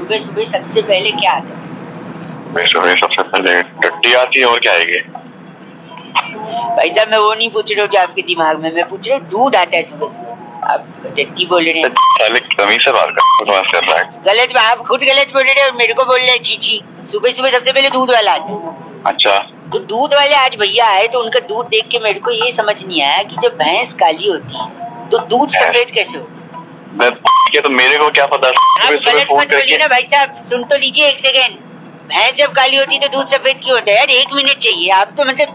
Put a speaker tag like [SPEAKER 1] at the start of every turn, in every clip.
[SPEAKER 1] सुबह सुबह सबसे पहले क्या आता है?
[SPEAKER 2] सुबह सबसे पहले टट्टी आती है और क्या आएगी?
[SPEAKER 1] भाई साहब मैं वो नहीं पूछ रहा हूँ जो आपके दिमाग में, मैं पूछ रहा हूँ दूध आता है सुबह सुबह, आप टट्टी बोल रहे हैं।
[SPEAKER 2] साले कमी से बात कर रहा है।
[SPEAKER 1] गलत, आप खुद गलत बोल रहे हो और मेरे को बोल रहे हैं चीची। सुबह सुबह सबसे पहले दूध वाला आता है।
[SPEAKER 2] अच्छा, तो
[SPEAKER 1] दूध वाले आज भैया आए तो उनका दूध देख के मेरे को ये समझ नहीं आया कि जब भैंस काली होती है तो दूध सफेद कैसे होता है?
[SPEAKER 2] तो मेरे को क्या पता।
[SPEAKER 1] आप गलत मत बोलिए ना भाई साहब, सुन तो लीजिए एक सेकेंड। भैंस जब काली होती है तो दूध सफेद क्यों होता है यार? 1 मिनट चाहिए, आप तो मतलब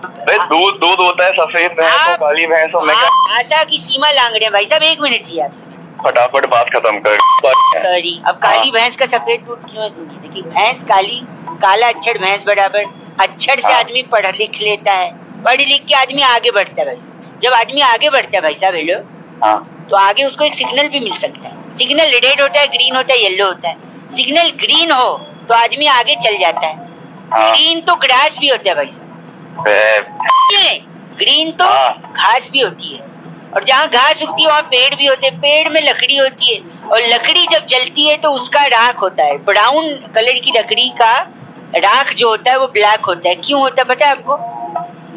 [SPEAKER 2] दूध होता है सफेद भैंस और काली भैंस और
[SPEAKER 1] आशा की सीमा लांग रहे हैं भाई साहब। 1 मिनट चाहिए आपसे,
[SPEAKER 2] फटाफट बात खत्म कर।
[SPEAKER 1] सॉरी, अब काली भैंस का सफेद दूध क्यों है सुनिए। देखिए भैंस काली, काला अक्षर भैंस बराबर, अक्षर से आदमी पढ़ लिख लेता है, पढ़ लिख के आदमी आगे बढ़ता है। बस जब आदमी आगे बढ़ता है भाई साहब, हेलो, तो आगे उसको एक सिग्नल भी मिल सकता है। सिग्नल रेड होता है, ग्रीन होता है, येलो होता है। सिग्नल ग्रीन हो तो आदमी आगे चल जाता है। ग्रीन तो ग्रास भी होता है भाई साहब, ग्रीन तो घास भी होती है, और जहाँ घास उगती है वहाँ पेड़ भी होते हैं। पेड़ में लकड़ी होती है, और लकड़ी जब जलती है तो उसका राख होता है। ब्राउन कलर की लकड़ी का राख जो होता है वो ब्लैक होता है। क्यों होता है पता है आपको?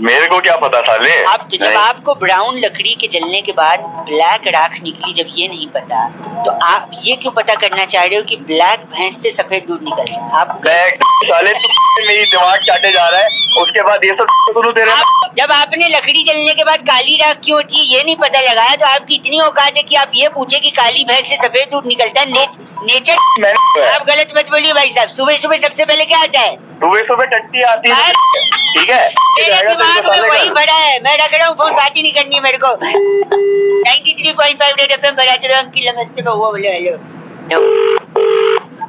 [SPEAKER 2] मेरे को क्या पता साले।
[SPEAKER 1] आप तो जब आपको ब्राउन लकड़ी के जलने के बाद ब्लैक राख निकली, जब ये नहीं पता तो आप ये क्यों पता करना चाह रहे हो कि ब्लैक भैंस से सफेद दूध निकलता है? आप
[SPEAKER 2] साले मेरी दिमाग चाटे जा रहा है, उसके बाद ये सब शुरू दे रहे हैं।
[SPEAKER 1] जब आपने लकड़ी जलने के बाद काली राख क्यों होती है ये नहीं पता लगाया, तो आपकी इतनी औकात है कि आप ये पूछे कि काली भैंस से सफेद दूध निकलता है। नेचर आप गलत मत बोलिए भाई साहब। सुबह सुबह सबसे पहले क्या आता है?
[SPEAKER 2] सुबह टट्टी आती है, ठीक है?
[SPEAKER 1] मेरे दिमाग में वही बड़ा है, मैं रख रहा हूँ फोन, बात ही नहीं करनी है मेरे को। 93.5 रेड एफएम पर अंकिल नमस्ते बहुआ बोले हेलो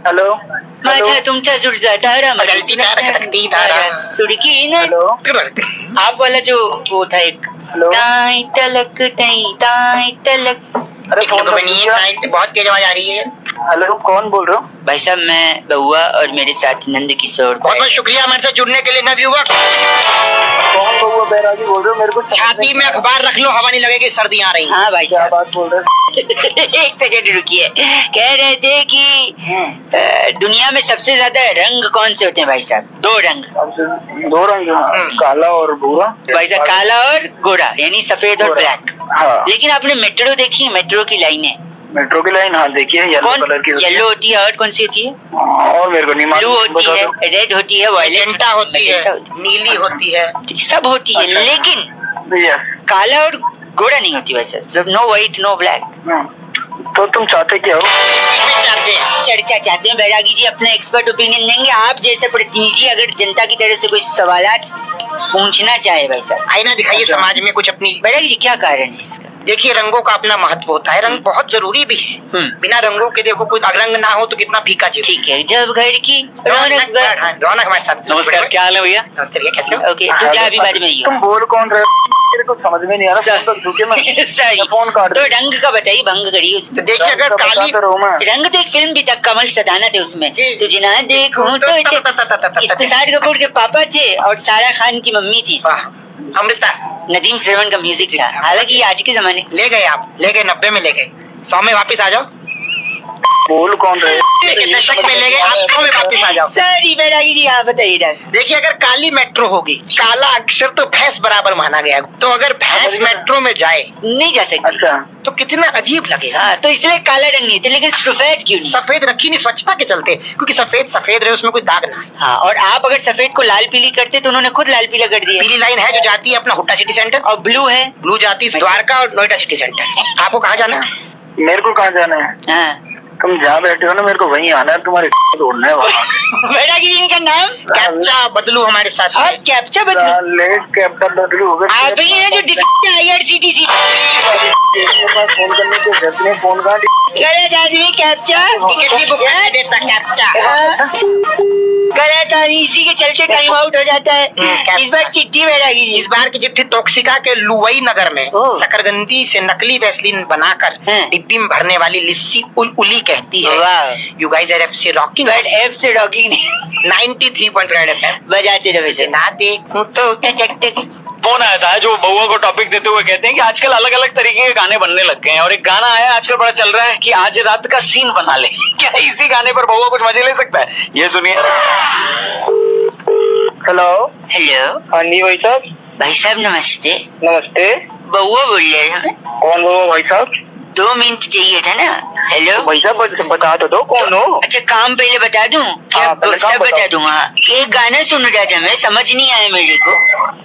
[SPEAKER 3] हेलो
[SPEAKER 1] माझा तुमच्या जुळता तारा
[SPEAKER 3] बदलती तारा खटकती तारा
[SPEAKER 1] सुड़की न आप वाला जो वो था एक ताई तलक ताई तलक।
[SPEAKER 3] अरे फोन तो बनी बहुत तेज आवाज आ रही है। हेलो कौन बोल रहे हो?
[SPEAKER 1] भाई साहब मैं बहुआ और मेरे साथ नंद किशोर।
[SPEAKER 3] बहुत बहुत शुक्रिया हमारे साथ जुड़ने के लिए नवयुवक। कौन बहुआ बैरागी बोल रहे हो? मेरे को छाती में अखबार रख लो, हवा नहीं लगेगी, सर्दी आ रही।
[SPEAKER 1] हाँ भाई
[SPEAKER 3] क्या बात बोल रहे हो?
[SPEAKER 1] एक सेकंड रुकिए। कह रहे थे कि दुनिया में सबसे ज्यादा रंग कौन से होते हैं भाई साहब? 2 रंग।
[SPEAKER 3] 2 रंग, काला और भूरा।
[SPEAKER 1] भाई साहब काला और गोरा, यानी सफेद और ब्लैक।
[SPEAKER 3] हाँ।
[SPEAKER 1] लेकिन आपने मेट्रो देखी है? मेट्रो की लाइनें,
[SPEAKER 3] मेट्रो की लाइन, हाँ देखिए, येलो कलर की।
[SPEAKER 1] येलो होती है, और कौन सी होती है?
[SPEAKER 3] और मेरे को नहीं
[SPEAKER 1] ब्लू होती है, रेड होती है,
[SPEAKER 3] वायलेट होती है, नीली होती है,
[SPEAKER 1] सब होती है। लेकिन काला और गोरा नहीं होती भाई साहब। No white no black.
[SPEAKER 3] तो तुम चाहते क्या हो?
[SPEAKER 1] चर्चा चाहते हैं। बैरागी जी अपना एक्सपर्ट ओपिनियन देंगे। आप जैसे प्रतिनिधि अगर जनता की तरफ से कोई सवालात पूछना चाहे भाई साहब,
[SPEAKER 3] आईना दिखाइए समाज में कुछ अपनी।
[SPEAKER 1] बैरागी जी क्या कारण है इसका?
[SPEAKER 3] देखिए रंगों का अपना महत्व होता है, रंग बहुत जरूरी भी है। बिना रंगों के देखो कोई रंग ना हो तो कितना फीका चीज।
[SPEAKER 1] ठीक है, जब घर की
[SPEAKER 3] रौनक हमारे साथ।
[SPEAKER 1] नमस्कार, क्या हाल है भैया?
[SPEAKER 3] नमस्ते भैया, कैसे हो?
[SPEAKER 1] ओके, तू क्या अभी बाद में ही हो?
[SPEAKER 3] तुम बोल कौन रहे हो? मेरे को समझ में नहीं आ रहा। फोन काट
[SPEAKER 1] तो रंग का बताइए, भंग करिए उसको।
[SPEAKER 3] तो देखिए अगर काली
[SPEAKER 1] रंग तो एक फिल्म भी था, कमल सदाना थे उसमें। तुझे ना देखूं तो इश्तिहार कपूर के पापा थे और सारा खान की मम्मी थी,
[SPEAKER 3] अमृता।
[SPEAKER 1] नदीम श्रवण का म्यूजिक था। हालांकि ये आज के जमाने
[SPEAKER 3] ले गए, आप ले गए 90 में ले गए, 100 में वापिस आ जाओ। बोल कौन रहे? दशक में ले गए, आप 100 में वापिस आ जाओ।
[SPEAKER 1] सॉरी बैरागी जी, हाँ बताइए।
[SPEAKER 3] देखिए अगर काली मेट्रो होगी, काला अक्षर तो भैंस बराबर माना गया, तो अगर भैंस मेट्रो में जाए
[SPEAKER 1] नहीं जा सकती।
[SPEAKER 3] अच्छा, तो कितना अजीब लगेगा।
[SPEAKER 1] हाँ, तो इसलिए काला रंग नहीं थे। लेकिन सफेद क्यों नहीं?
[SPEAKER 3] सफेद रखी नहीं स्वच्छता के चलते, क्योंकि सफेद सफेद रहे, उसमें कोई दाग ना।
[SPEAKER 1] हाँ, और आप अगर सफेद को लाल पीली करते तो उन्होंने खुद लाल पीला कर दिया।
[SPEAKER 3] पीली लाइन है जो जाती है अपना हुड्डा सिटी सेंटर,
[SPEAKER 1] और ब्लू है,
[SPEAKER 3] ब्लू जाती है द्वारका और नोएडा सिटी सेंटर। आपको कहाँ जाना है? मेरे को कहाँ जाना है?
[SPEAKER 1] हाँ।
[SPEAKER 3] तुम जहाँ बैठे हो ना, मेरे को वहीं आना है, तुम्हारे ढूंढना है वहाँ।
[SPEAKER 1] बैरागी जी इनका नाम
[SPEAKER 3] कैप्चा बदलू हमारे साथ।
[SPEAKER 1] और कैप्चा बदलू,
[SPEAKER 3] लेट कैप्चा बदलू हो गया।
[SPEAKER 1] आप ही हैं जो IRCTC
[SPEAKER 3] फोन करने के जरूरत नहीं, फोन कहाँ
[SPEAKER 1] गलत आदमी कैप्चा
[SPEAKER 3] टिकट भी बुक कर देता कैप्चा।
[SPEAKER 1] गलत आदमी, इसी के चलते टाइम आउट हो जाता है। इस बार चिट्ठी बैरागी जी,
[SPEAKER 3] इस बार की चिट्ठी टॉक्सिका के लुवई नगर में शकरकंदी से नकली वैसलीन बनाकर डिब्बी में भरने वाली लिस्सी उली कहती है। You guys are FC rocking,
[SPEAKER 1] but F से रॉकिंग नहीं।
[SPEAKER 3] 93.5 FM
[SPEAKER 1] बजाते रहे वैसे।
[SPEAKER 3] ना देखूं तो
[SPEAKER 1] टक टक।
[SPEAKER 2] फोन आया था जो बहुआ को टॉपिक देते हुए कहते हैं कि आजकल अलग अलग तरीके के
[SPEAKER 4] गाने बनने लग गए हैं और एक गाना आया आजकल बड़ा चल रहा है कि आज रात का सीन बना ले। क्या इसी गाने पर बउआ कुछ मजे ले सकता है? ये सुनिए।
[SPEAKER 2] हेलो।
[SPEAKER 1] हेलो
[SPEAKER 2] हाँ जी भाई साहब।
[SPEAKER 1] भाई साहब नमस्ते।
[SPEAKER 2] नमस्ते।
[SPEAKER 1] बउआ बोल रहे हैं?
[SPEAKER 2] कौन बोलो भाई साहब?
[SPEAKER 1] 2 मिनट चाहिए था ना। हेलो
[SPEAKER 2] भाई साहब बता तो दो कौन हो।
[SPEAKER 1] अच्छा काम पहले बता दूं क्या?
[SPEAKER 2] हाँ, पहले काम
[SPEAKER 1] सब बता
[SPEAKER 2] बताओ।
[SPEAKER 1] दूंगा। एक गाना सुन रहा था मैं, समझ नहीं आया मेरे को।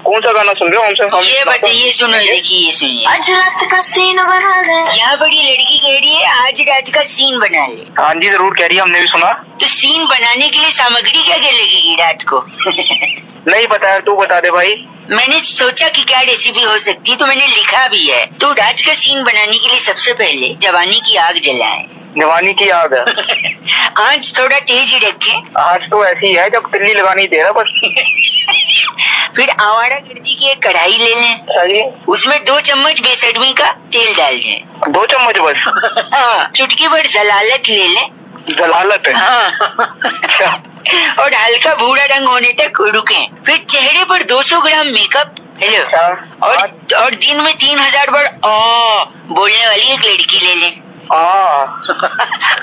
[SPEAKER 2] कौन सा गाना सुन रहे हो हमसे?
[SPEAKER 1] ये बताइए, सुनो, देखिए ये सुनिए। आज रात का सीन बना ले। यहाँ बड़ी लड़की कह रही है आज रात का सीन बना ले।
[SPEAKER 2] हाँ जी जरूर कह रही है, हमने भी सुना।
[SPEAKER 1] तो सीन बनाने के लिए सामग्री क्या क्या लगेगी रात को?
[SPEAKER 2] नहीं पता है, तू बता दे भाई।
[SPEAKER 1] मैंने सोचा कि क्या रेसिपी हो सकती है तो मैंने लिखा भी है। तो रात का सीन बनाने के लिए सबसे पहले जवानी की आग जलाएं।
[SPEAKER 2] जवानी की आग है।
[SPEAKER 1] आंच थोड़ा तेज ही रखें।
[SPEAKER 2] आज तो ऐसी है जब तिल्ली लगानी दे रहा बस।
[SPEAKER 1] फिर आवारा गिरती की एक कढ़ाई ले लें।
[SPEAKER 2] अच्छा जी।
[SPEAKER 1] उसमें 2 चम्मच बेसडमी का तेल डाल दें।
[SPEAKER 2] 2 चम्मच बस?
[SPEAKER 1] हाँ, चुटकी भर जलालत ले लें।
[SPEAKER 2] जलालत है?
[SPEAKER 1] हाँ।
[SPEAKER 2] अच्छा।
[SPEAKER 1] और हल्का भूरा रंग होने तक रुकें। फिर चेहरे पर 200 ग्राम मेकअप। हेलो। और दिन में 3000 बार बोलने वाली एक लड़की ले लें।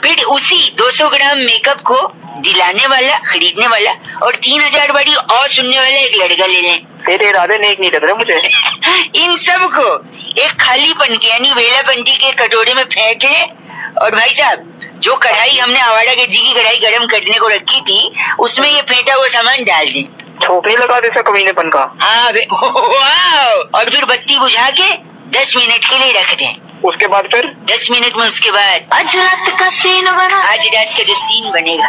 [SPEAKER 1] फिर उसी 200 ग्राम मेकअप को दिलाने वाला, खरीदने वाला और 3000 बारी और सुनने वाला एक लड़का ले लें।
[SPEAKER 2] तेरे इरादे नेक नहीं लग रहे मुझे।
[SPEAKER 1] इन सब को एक खाली पनके यानी वेलापंती के कटोरे में फेंक ले। और भाई साहब जो कढ़ाई हमने आवारा गिरजी की कढ़ाई गर्म करने को रखी थी उसमें ये फेंटा हुआ सामान डाल दी।
[SPEAKER 2] छोपी लगा दे इसका कमीनेपन का।
[SPEAKER 1] हाँ और फिर बत्ती बुझा के 10 मिनट के लिए रख दें।
[SPEAKER 2] उसके बाद फिर
[SPEAKER 1] 10 मिनट में उसके बाद आज रात का सीन बना। आज रात का जो सीन बनेगा।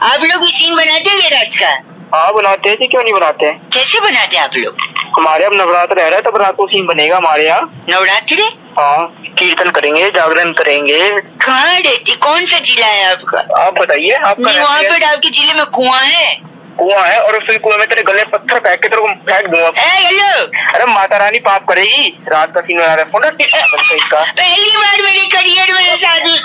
[SPEAKER 1] आप लोग भी सीन बनाते हैं रात का?
[SPEAKER 2] हाँ बनाते हैं जी, क्यों नहीं बनाते हैं।
[SPEAKER 1] कैसे बनाते हैं आप लोग?
[SPEAKER 2] हमारे अब नवरात्र रह रहा है तब रात को सीन बनेगा हमारे यहाँ।
[SPEAKER 1] नवरात्रि?
[SPEAKER 2] हाँ, कीर्तन करेंगे, जागरण करेंगे।
[SPEAKER 1] कहाँ रहती, कौन सा जिला है आपका?
[SPEAKER 2] आप बताइए। आपका
[SPEAKER 1] नहीं, वहाँ पे आपके जिले में कुआं है?
[SPEAKER 2] कुआं है और उस कुआं में तेरे गले पत्थर फेंक के तेरे को फेंक दूंगा।
[SPEAKER 1] हेलो।
[SPEAKER 2] अरे माता रानी पाप करेगी। रात का सीन बना रहा है
[SPEAKER 1] पहली बार मेरे करियर में ऐसा आदमी।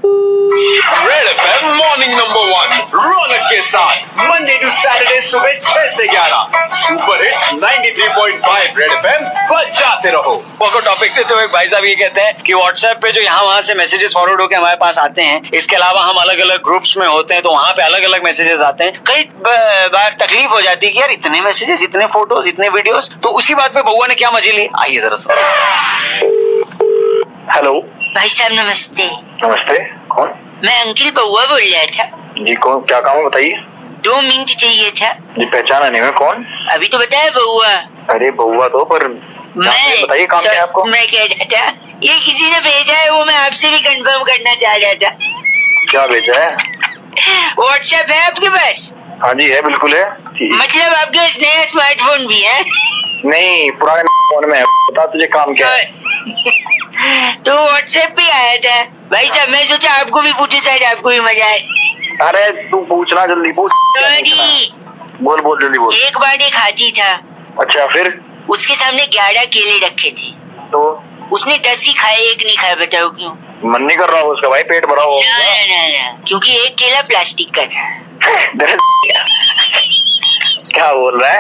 [SPEAKER 5] रेड एफएम मॉर्निंग नंबर 1 रौनक के साथ मंडे टू सैटरडे सुबह 6 से 11 सुपर हिट्स 93.5 रेड एफएम बजाते रहो।
[SPEAKER 4] को टॉपिक देते हुए भाई साहब ये कहते हैं कि व्हाट्सएप पे जो यहाँ वहाँ से मैसेजेस फॉरवर्ड होकर हमारे पास आते हैं, इसके अलावा हम अलग अलग ग्रुप्स में होते हैं तो वहाँ पे अलग अलग मैसेजेस आते हैं। कई बार तकलीफ हो जाती है कि यार इतने मैसेजेस, इतने फोटोज, इतने वीडियोस। तो उसी बात पे बउआ ने क्या मजे ली, आइए जरा सुनो।
[SPEAKER 2] हेलो
[SPEAKER 1] भाई साहब नमस्ते।
[SPEAKER 2] नमस्ते। कौन?
[SPEAKER 1] मैं अंकिल बउआ बोल रहा था
[SPEAKER 2] जी। कौन, क्या काम है बताइए।
[SPEAKER 1] 2 मिनट चाहिए था
[SPEAKER 2] जी। पहचाना नहीं मैं, कौन?
[SPEAKER 1] अभी तो बताया बउआ।
[SPEAKER 2] अरे बउआ तो पर
[SPEAKER 1] मैं
[SPEAKER 2] बताइए काम क्या है आपको।
[SPEAKER 1] मैं कह रहा था ये किसी ने भेजा है, वो मैं आपसे भी कंफर्म करना चाह रहा था।
[SPEAKER 2] क्या भेजा है?
[SPEAKER 1] व्हाट्सएप है आपके पास?
[SPEAKER 2] हाँ जी है, बिल्कुल है।
[SPEAKER 1] मतलब आपके पास नया स्मार्टफोन भी है?
[SPEAKER 2] नहीं, पुराने फोन में है। बता तुझे काम क्या है।
[SPEAKER 1] तो व्हाट्सएप पे आया था भाई साहब, मैं सोचा आपको भी पूछे, शायद आपको भी मजा आए।
[SPEAKER 2] अरे तू पूछना, जल्दी पूछ। बोल बोल जल्दी बोल।
[SPEAKER 1] एक बार एक हाथी था।
[SPEAKER 2] अच्छा फिर?
[SPEAKER 1] उसके सामने 11 केले रखे थे।
[SPEAKER 2] तो
[SPEAKER 1] उसने 10 ही खाए, एक नहीं खाया। बताओ क्यों?
[SPEAKER 2] मन नहीं कर रहा उसका भाई, पेट भरा हो।
[SPEAKER 1] ना, क्योंकि एक केला प्लास्टिक का था।
[SPEAKER 2] क्या बोल रहा है?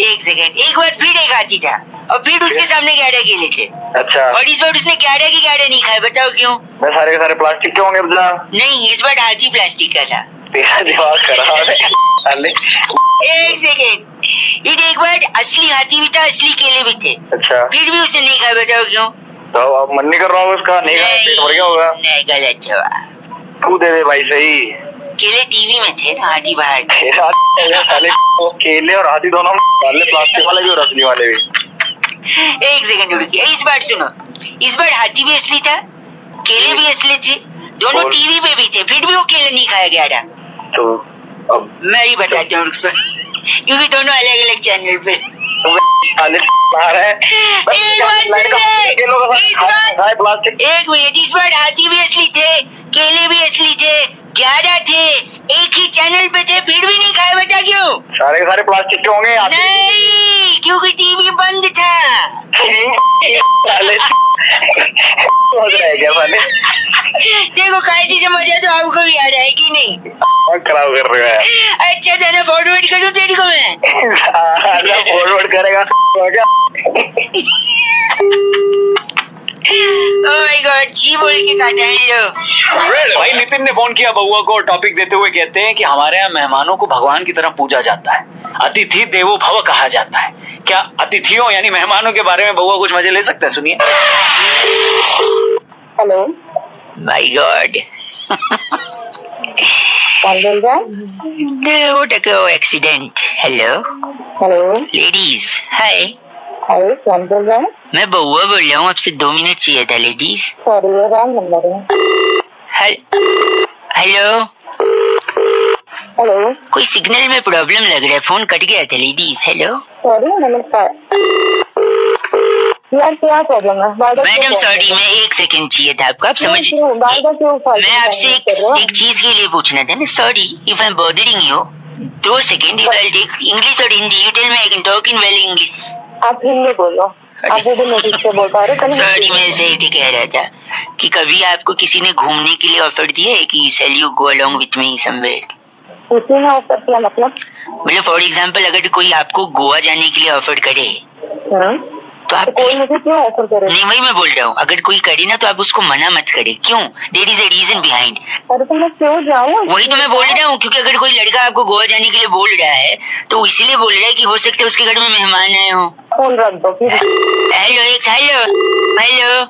[SPEAKER 1] एक सेकंड। एक बार फिर एक हाथी था और फिर उसके सामने 11 केले थे।
[SPEAKER 2] अच्छा।
[SPEAKER 1] और इस बार उसने 11 के 11 नहीं खाए। बताओ क्यों?
[SPEAKER 2] मैं सारे के सारे प्लास्टिक के होंगे बता।
[SPEAKER 1] नहीं, इस बार हाथी प्लास्टिक का था।
[SPEAKER 2] तेरा दिमाग खराब है।
[SPEAKER 1] एक सेकंड। एक बार असली हाथी भी था, असली केले भी थे।
[SPEAKER 2] अच्छा।
[SPEAKER 1] फिर भी उसने नहीं खाया। बताओ क्यों?
[SPEAKER 2] तो अब मन नहीं कर रहा उसका, नहीं खाया, पेट भर गया होगा।
[SPEAKER 1] नहीं, गलत जवाब।
[SPEAKER 2] तू दे दे भाई सही।
[SPEAKER 1] केले टीवी में थे ना, हाथी बाहर।
[SPEAKER 2] साले केले और हाथी दोनों प्लास्टिक वाले भी और असली वाले भी।
[SPEAKER 1] एक सेकंड रुकिए, इस बार सुनो। इस बार हाथी भी असली था, केले भी असली थे, दोनों टीवी पे भी थे, फिर भी वो केले नहीं खाया गया था।
[SPEAKER 2] तो अब
[SPEAKER 1] मैं ही बताता हूँ, क्योंकि दोनों अलग अलग चैनल पे। एक मिनट, इस बार हाथी भी असली थे, केले भी असली थे, 11 थे, एक ही चैनल पे थे, फिर भी नहीं खाए। बता क्यों?
[SPEAKER 2] सारे के सारे प्लास्टिक के होंगे।
[SPEAKER 1] नहीं, क्योंकि टीवी बंद था। देखो कायदे से मजा तो आपको भी आ रहा है कि नहीं?
[SPEAKER 2] खराब कर रहे हैं।
[SPEAKER 1] अच्छा था ना, फॉरवर्ड करूँ तेरे को मैं?
[SPEAKER 2] फॉरवर्ड करेगा क्या?
[SPEAKER 1] ओह माय गॉड, जी बोल के काटा है लो।
[SPEAKER 4] भाई नितिन ने फोन किया बउआ को और टॉपिक देते हुए कहते हैं कि हमारे यहाँ मेहमानों को भगवान की तरह पूजा जाता है, अतिथि देवो भव कहा जाता है। क्या अतिथियों यानी मेहमानों के बारे में बउआ कुछ मजे ले सकते हैं? सुनिए।
[SPEAKER 6] हेलो,
[SPEAKER 1] माय गॉड,
[SPEAKER 6] कौन बोल रहा है?
[SPEAKER 1] What a accident. Hello
[SPEAKER 6] hello,
[SPEAKER 1] ladies, hi,
[SPEAKER 6] hi, कौन बोल रहा है?
[SPEAKER 1] मैं बउआ बोल रहा हूँ, आपसे 2 मिनट चाहिए था लेडीज।
[SPEAKER 6] सॉरी, ये रॉन्ग नंबर है।
[SPEAKER 1] हेलो,
[SPEAKER 6] हेलो,
[SPEAKER 1] कोई सिग्नल में प्रॉब्लम लग रहा है, फोन कट गया था लेडीज। हेलो
[SPEAKER 6] सॉरी, नमस्कार यार, क्या प्रॉब्लम है?
[SPEAKER 1] मैडम, सॉरी, मैं 1 सेकंड चाहिए था आपको, आप समझ। मैं आपसे एक चीज के लिए पूछना था ना। Sorry if I am bothering you, 2 second, if I take English और Hindi, you tell me, I can talk in well English.
[SPEAKER 6] आप हिंदी बोलो, आप हिंदी में ठीक से बोल पा रहे हो?
[SPEAKER 1] सॉरी, मैं ऐसे ही कह रहा था कि कभी आपको किसी ने घूमने के लिए ऑफर दिया है कि shall you go along with me somewhere?
[SPEAKER 6] किसी ने ऑफर किया मतलब?
[SPEAKER 1] फॉर एग्जाम्पल, अगर कोई आपको गोवा जाने के लिए ऑफर करे तो आप
[SPEAKER 6] कोई मुझे क्यों ऑफर करे?
[SPEAKER 1] नहीं, वही मैं बोल रहा हूँ, अगर कोई करे ना तो आप उसको मना मत करे। क्यों? There is a reason behind.
[SPEAKER 6] अरे तो मैं क्यों जाऊँ?
[SPEAKER 1] वही तो मैं बोल रहा हूँ, क्योंकि अगर कोई लड़का आपको गोवा जाने के लिए बोल रहा है तो इसलिए बोल रहा है कि हो सकता है उसके घर में मेहमान आए हो।
[SPEAKER 6] फोन रख दो फिर।
[SPEAKER 1] हेलो, हेलो,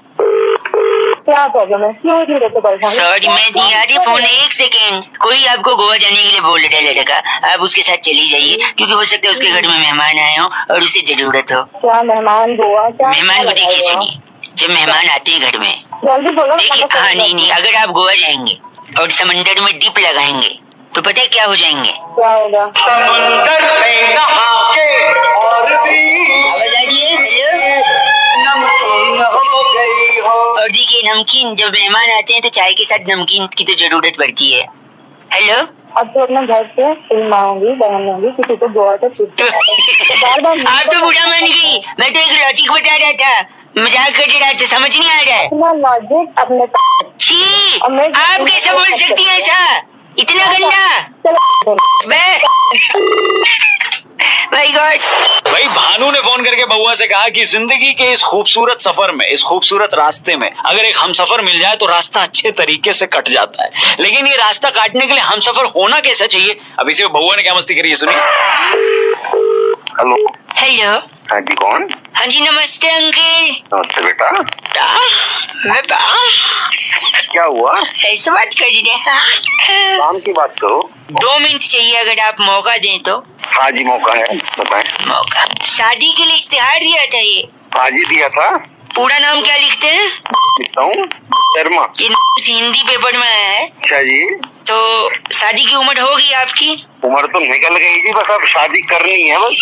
[SPEAKER 6] क्या प्रॉब्लम है? क्यों इतनी देर से परेशान?
[SPEAKER 1] सॉरी, मैं नहीं आ रही फोन, 1 सेकेंड। कोई आपको गोवा जाने के लिए बोल रहा है लड़का, आप उसके साथ चली जाइए, क्योंकि हो सकता है उसके घर में मेहमान आए हो और उसे जरूरत हो।
[SPEAKER 6] क्या मेहमान गोवा? क्या
[SPEAKER 1] मेहमान को देखिए, सुनिए, जब मेहमान आते हैं घर में,
[SPEAKER 6] जल्दी बोलो।
[SPEAKER 1] देखिए, हाँ, नहीं, अगर आप गोवा जाएंगे और समंदर में डिप लगाएंगे तो पता है क्या हो जाएंगे?
[SPEAKER 6] क्या होगा?
[SPEAKER 2] समंदर में नहा के और भी
[SPEAKER 1] आवाज आ रही है? हेलो,
[SPEAKER 2] नमकीन हो गई हो।
[SPEAKER 1] और देखिए, नमकीन, जब मेहमान आते हैं तो चाय के साथ नमकीन की तो जरूरत पड़ती है। हेलो,
[SPEAKER 6] अब तो अपने घर से फिल्म आऊंगी, बहन होंगी, किसी को गोवा से बार-बार
[SPEAKER 1] आप तो बुरा मान गई, मैं तो एक लॉजिक बता रहा था, मजाक कर रहा था, समझ नहीं आ रहा है?
[SPEAKER 6] अपना लॉजिक अपने
[SPEAKER 1] छी,
[SPEAKER 6] अब मैं-
[SPEAKER 1] आप कैसे बोल सकती है ऐसा? इतना गंदा?
[SPEAKER 6] चलो
[SPEAKER 1] मैं माय गॉड।
[SPEAKER 4] भाई भानु ने फोन करके बउआ से कहा कि जिंदगी के इस खूबसूरत सफर में, इस खूबसूरत रास्ते में अगर एक हमसफर मिल जाए तो रास्ता अच्छे तरीके से कट जाता है, लेकिन ये रास्ता काटने के लिए हमसफर होना कैसा चाहिए? अब इसे बउआ ने क्या मस्ती करी है, सुनिए।
[SPEAKER 2] हेलो,
[SPEAKER 1] हेलो,
[SPEAKER 2] हाँ जी, कौन?
[SPEAKER 1] हाँ जी, नमस्ते अंकल।
[SPEAKER 2] नमस्ते बेटा,
[SPEAKER 1] मैं
[SPEAKER 2] क्या हुआ?
[SPEAKER 1] ऐसे बात कर रही है?
[SPEAKER 2] काम की बात करो।
[SPEAKER 1] 2 मिनट चाहिए, अगर आप मौका दें तो।
[SPEAKER 2] हाँ जी, मौका है, बताएं।
[SPEAKER 1] मौका, शादी के लिए इश्तेहार दिया था ये।
[SPEAKER 2] हाँ जी, दिया था।
[SPEAKER 1] पूरा नाम क्या लिखते हैं?
[SPEAKER 2] लिखता हूँ शर्मा।
[SPEAKER 1] ये हिंदी पेपर में आया है।
[SPEAKER 2] अच्छा जी,
[SPEAKER 1] तो शादी की उम्र होगी आपकी?
[SPEAKER 2] उम्र तो निकल गई जी, बस अब शादी करनी है बस।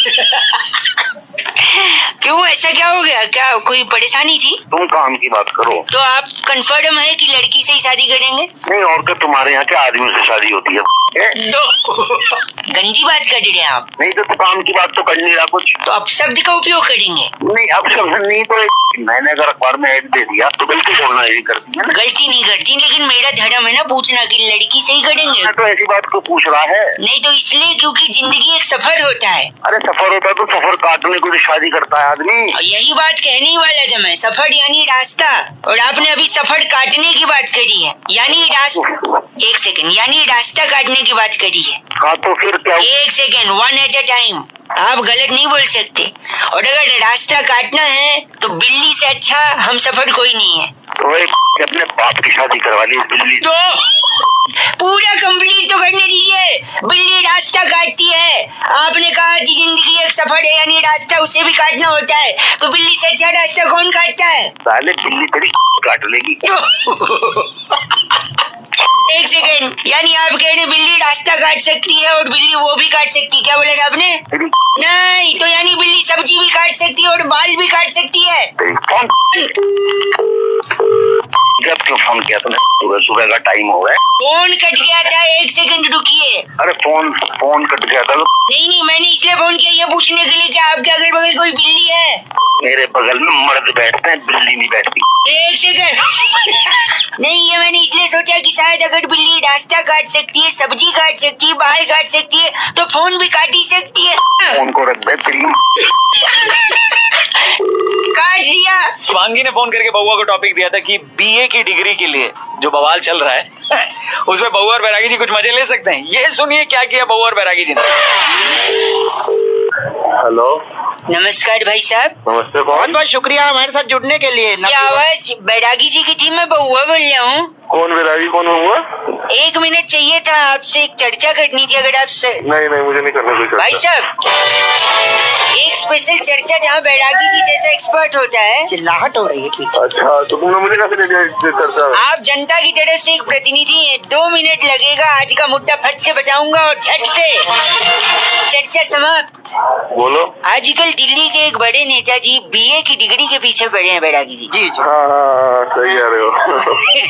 [SPEAKER 1] क्यों, ऐसा क्या हो गया? क्या कोई परेशानी थी?
[SPEAKER 2] तुम काम की बात करो।
[SPEAKER 1] तो आप कंफर्म है कि लड़की से ही शादी करेंगे?
[SPEAKER 2] नहीं, और क्या, तुम्हारे यहाँ क्या आदमी से शादी होती है?
[SPEAKER 1] गंदी बात कर रहे हैं आप।
[SPEAKER 2] नहीं तो काम की बात तो कर नहीं रहा कुछ।
[SPEAKER 1] तो अब शब्द का उपयोग करेंगे?
[SPEAKER 2] नहीं, अब शब्द नहीं तो मैंने अगर अखबार में ऐड दे दिया तो गलती बोलना यही करती है ना।
[SPEAKER 1] गलती नहीं करती, लेकिन मेरा धर्म है ना पूछना कि लड़की से ही करेंगे।
[SPEAKER 2] मैं तो ऐसी बात को पूछ रहा है।
[SPEAKER 1] नहीं तो इसलिए क्योंकि जिंदगी एक सफर होता है।
[SPEAKER 2] अरे सफर होता है तो सफर काटने को तो शादी करता है आदमी।
[SPEAKER 1] और यही बात कहने ही वाला था मैं, सफर यानी रास्ता, और आपने अभी सफर काटने की बात करी है, यानी रास्ता। 1 सेकंड, यानी रास्ता काटने की बात करी है।
[SPEAKER 2] हाँ तो फिर क्या?
[SPEAKER 1] 1 सेकंड, 1 एट अ टाइम, आप गलत नहीं बोल सकते। और अगर रास्ता काटना है तो बिल्ली से अच्छा हम सफर कोई नहीं है।
[SPEAKER 2] तो अपने बाप की शादी करवा ली बिल्ली।
[SPEAKER 1] तो पूरा कंप्लीट तो करने दीजिए। बिल्ली रास्ता काटती है, आपने कहा कि जिंदगी एक सफर है यानी रास्ता उसे भी काटना होता है, तो बिल्ली से अच्छा रास्ता कौन काटता है?
[SPEAKER 2] साले बिल्ली तेरी काट लेगी।
[SPEAKER 1] 1 सेकंड, यानी आप कह रहे बिल्ली रास्ता काट सकती है और बिल्ली वो भी काट सकती है, क्या बोला था आपने? नहीं, तो यानी बिल्ली सब्जी भी काट सकती है और बाल भी काट सकती है।
[SPEAKER 2] जब क्यों फोन किया तुमने? सुबह का टाइम हो गया।
[SPEAKER 1] फोन कट गया था, 1 सेकंड रुकिए।
[SPEAKER 2] अरे फोन कट गया था।
[SPEAKER 1] नहीं, मैंने इसलिए फोन किया ये पूछने के लिए कि आपके अगल बगल कोई बिल्ली है?
[SPEAKER 2] मेरे बगल में मर्द बैठते हैं, बिल्ली नहीं बैठती।
[SPEAKER 1] 1 सेकंड। नहीं, ये मैंने इसलिए सोचा कि शायद अगर बिल्ली रास्ता काट सकती है, सब्जी काट सकती है, बाल काट सकती है, तो फोन भी काट ही सकती है।
[SPEAKER 2] फोन को रख दे तेरी।
[SPEAKER 4] अंकी ने फोन करके बउआ को टॉपिक दिया था कि बीए की डिग्री के लिए जो बवाल चल रहा है उसमें बउआ और बैरागी जी कुछ मजे ले सकते हैं। ये सुनिए क्या किया बउआ और बैरागी जी ने।
[SPEAKER 2] हेलो,
[SPEAKER 1] नमस्कार भाई साहब।
[SPEAKER 2] नमस्ते।
[SPEAKER 3] बहुत
[SPEAKER 2] कौन?
[SPEAKER 3] बहुत शुक्रिया हमारे साथ जुड़ने के लिए।
[SPEAKER 1] ये आवाज बैरागी जी की थी, मैं बउआ बोल रहा हूँ।
[SPEAKER 2] कौन बैरागी, कौन हुआ?
[SPEAKER 1] 1 मिनट चाहिए था आपसे, एक चर्चा करनी थी अगर आप से।
[SPEAKER 2] नहीं, मुझे नहीं करना कोई
[SPEAKER 1] भाई
[SPEAKER 2] चर्चा।
[SPEAKER 1] साहब, एक स्पेशल चर्चा जहाँ बैरागी जी जैसा एक्सपर्ट होता है।
[SPEAKER 3] चिल्लाहट हो रही है पीछे।
[SPEAKER 2] अच्छा, तो तुमने मुझे कैसे ले लिया इस चर्चा में?
[SPEAKER 1] आप जनता की तरफ से एक प्रतिनिधि हैं, 2 मिनट लगेगा, आज का मुद्दा फट से बताऊंगा और झट से चर्चा समाप्त।
[SPEAKER 2] बोलो।
[SPEAKER 1] आजकल दिल्ली के एक बड़े नेताजी बीए की डिग्री के पीछे पड़े हैं बैरागी जी।
[SPEAKER 3] जी जी।
[SPEAKER 2] हाँ, सही कह रहे हो।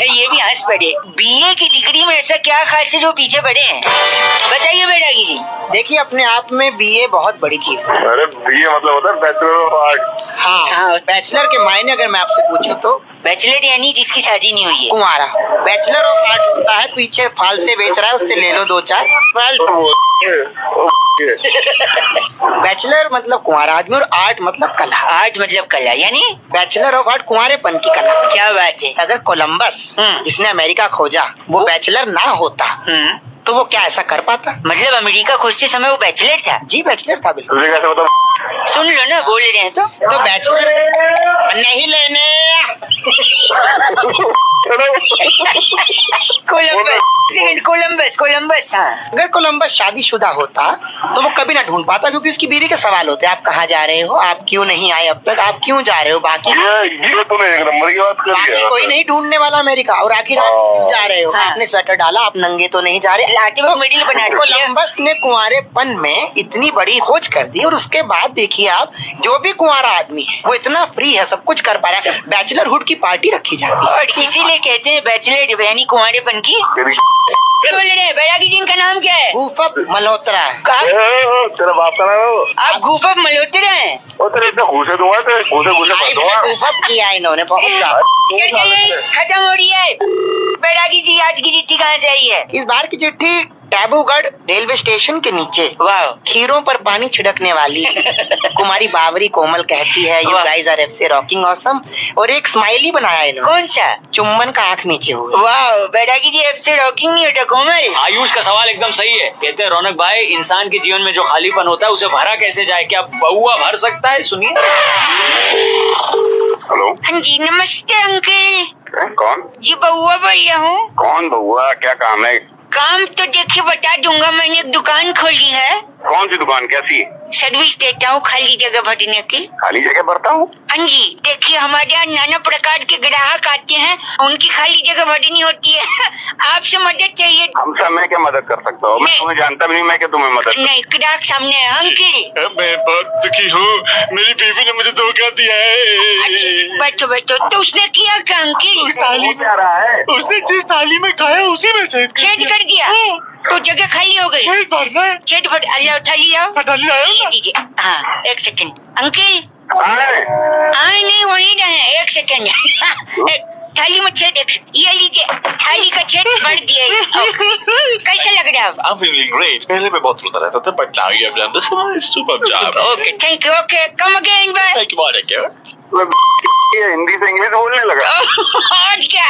[SPEAKER 1] ये भी हंस पड़े। बीए की डिग्री में ऐसा क्या खास है जो पीछे पड़े हैं, बताइए बैरागी जी।
[SPEAKER 3] देखिए, अपने आप में बीए बहुत बड़ी चीज है।
[SPEAKER 2] अरे बीए मतलब होता है बैचलर ऑफ आर्ट।
[SPEAKER 3] हाँ, बैचलर के मायने अगर मैं आपसे पूछूं तो
[SPEAKER 1] बैचलर यानी जिसकी शादी नहीं हुई है।
[SPEAKER 3] कुंवारा। बैचलर ऑफ आर्ट होता है पीछे फाल से बेच रहा है, उससे ले लो 2-4 फाल। बैचलर मतलब कुंवारा आदमी और आर्ट मतलब कला।
[SPEAKER 1] आर्ट मतलब कला, यानी
[SPEAKER 3] बैचलर ऑफ आर्ट कुंवारेपन की कला।
[SPEAKER 1] क्या बात है।
[SPEAKER 3] अगर कोलंबस जिसने अमेरिका खोजा वो बैचलर ना होता तो वो क्या ऐसा कर पाता?
[SPEAKER 1] मतलब अमेरिका खोजते समय वो बैचलर था।
[SPEAKER 3] जी, बैचलर था बिल्कुल।
[SPEAKER 2] तुझे कैसे पता?
[SPEAKER 1] सुन लो ना, बोल रहे हैं तो
[SPEAKER 3] बैचलर नहीं लेने।
[SPEAKER 1] कोलंबस हाँ।
[SPEAKER 3] अगर कोलंबस शादीशुदा होता तो वो कभी ना ढूंढ पाता, क्योंकि उसकी बीवी के सवाल होते हैं, आप कहाँ जा रहे हो, आप क्यों नहीं आए अब तक, आप क्यों जा रहे हो, बाकी
[SPEAKER 2] ये तूने एक नंबर की बात कर
[SPEAKER 3] बाकी
[SPEAKER 2] दिया।
[SPEAKER 3] कोई नहीं ढूंढने वाला अमेरिका। और आखिर आप क्यों जा रहे हो?
[SPEAKER 1] हाँ।
[SPEAKER 3] आपने स्वेटर डाला, आप नंगे तो नहीं जा रहे।
[SPEAKER 1] लाते वो मिडिल बना दिया।
[SPEAKER 3] कोलंबस ने कुंवारेपन में इतनी बड़ी खोज कर दी और उसके बाद देखिए आप, जो भी कुंवारा आदमी है वो इतना फ्री है, सब कुछ कर पा रहा है। बैचलरहुड की पार्टी रखी जाती है।
[SPEAKER 1] और इसीलिए कहते हैं बैचलर यानी कुंवारेपन की। बोल रहे हैं बैरागी जी, इनका नाम क्या है?
[SPEAKER 3] गुफप मल्होत्रा।
[SPEAKER 2] तेरा बाप का नाम है वो?
[SPEAKER 1] आप गुफप मल्होत्रा हैं?
[SPEAKER 2] और तेरे इतना घूसे दूंगा, तेरे घूसे
[SPEAKER 3] लाइफ
[SPEAKER 2] दूंगा।
[SPEAKER 3] में गुफप किया इन्होंने बहुत ज्यादा।
[SPEAKER 1] चलिए, खत्म हो रही है। बैरागी जी, आज की चिट्ठी कहाँ से आई है?
[SPEAKER 3] इस बार की चिट्ठी टैबूगढ़ रेलवे स्टेशन के नीचे
[SPEAKER 1] वाह।
[SPEAKER 3] खीरों पर पानी छिड़कने वाली कुमारी बावरी कोमल कहती है, यू
[SPEAKER 1] वाह।
[SPEAKER 3] गाइस आर एब्से रॉकिंग ऑसम। और एक स्माइली बनाया इन्होंने,
[SPEAKER 1] कौन सा?
[SPEAKER 3] चुम्बन का आंख नीचे हुआ।
[SPEAKER 1] वाह, बैरागी जी ऐसे रॉकिंग नहीं होता कोमल।
[SPEAKER 4] आयुष का सवाल एकदम सही है। कहते हैं रौनक भाई, इंसान के जीवन में जो खालीपन होता है उसे भरा कैसे जाए, क्या बउआ भर सकता है? सुनिए।
[SPEAKER 2] हेलो,
[SPEAKER 1] हाँ जी, नमस्ते अंकल
[SPEAKER 2] कौन?
[SPEAKER 1] जी, बउआ बोल रहा हूँ।
[SPEAKER 2] कौन बउआ, क्या काम है?
[SPEAKER 1] काम तो देखिए बता दूंगा, मैंने एक दुकान खोली है,
[SPEAKER 2] कौन सी दुकान, कैसी?
[SPEAKER 1] सर्विस देता हूँ खाली जगह भरने की।
[SPEAKER 2] खाली जगह भरता हूँ?
[SPEAKER 1] हाँ जी, देखिए हमारे यहाँ नाना प्रकार के ग्राहक आते हैं, उनकी खाली जगह भरनी होती है। आपसे मदद चाहिए।
[SPEAKER 2] हमसे मैं क्या मदद कर सकता हूँ? मैं
[SPEAKER 1] नहीं।
[SPEAKER 2] तुम्हें जानता भी नहीं, मैं क्या तुम्हें मदद?
[SPEAKER 1] नहीं, ग्राहक सामने है अंकल।
[SPEAKER 5] मैं बहुत दुखी हूँ, मेरी बीवी ने मुझे धोखा दिया है।
[SPEAKER 1] बैठो बैठो। तो उसने किया क्या अंकल?
[SPEAKER 2] हो क्या रहा है?
[SPEAKER 5] उसने जिस थाली में खाया उसी में छेद
[SPEAKER 1] छेद कर दिया तो जगह खाली हो गई।
[SPEAKER 5] छेद भरना है।
[SPEAKER 1] छेद भर, अल्लाह थाली आओ।
[SPEAKER 5] थाली लाया
[SPEAKER 1] ये
[SPEAKER 5] ना?
[SPEAKER 1] दीजिए। हाँ, एक सेकंड अंकल।
[SPEAKER 2] आए।
[SPEAKER 1] आए नहीं, वही रहे, एक सेकंड। थाली में छेद, ये लीजिए, थाली का छेद भर दिए। कैसा लग रहा है अब?
[SPEAKER 5] I'm feeling great. पहले मैं बहुत रोता रहता था, but now you have done this superb job.
[SPEAKER 1] Okay, thank you. Okay, come again bye.
[SPEAKER 5] Thank you, Monica.
[SPEAKER 2] ये हिंदी से इंग्लिश बोलने लगा।
[SPEAKER 1] और क्या?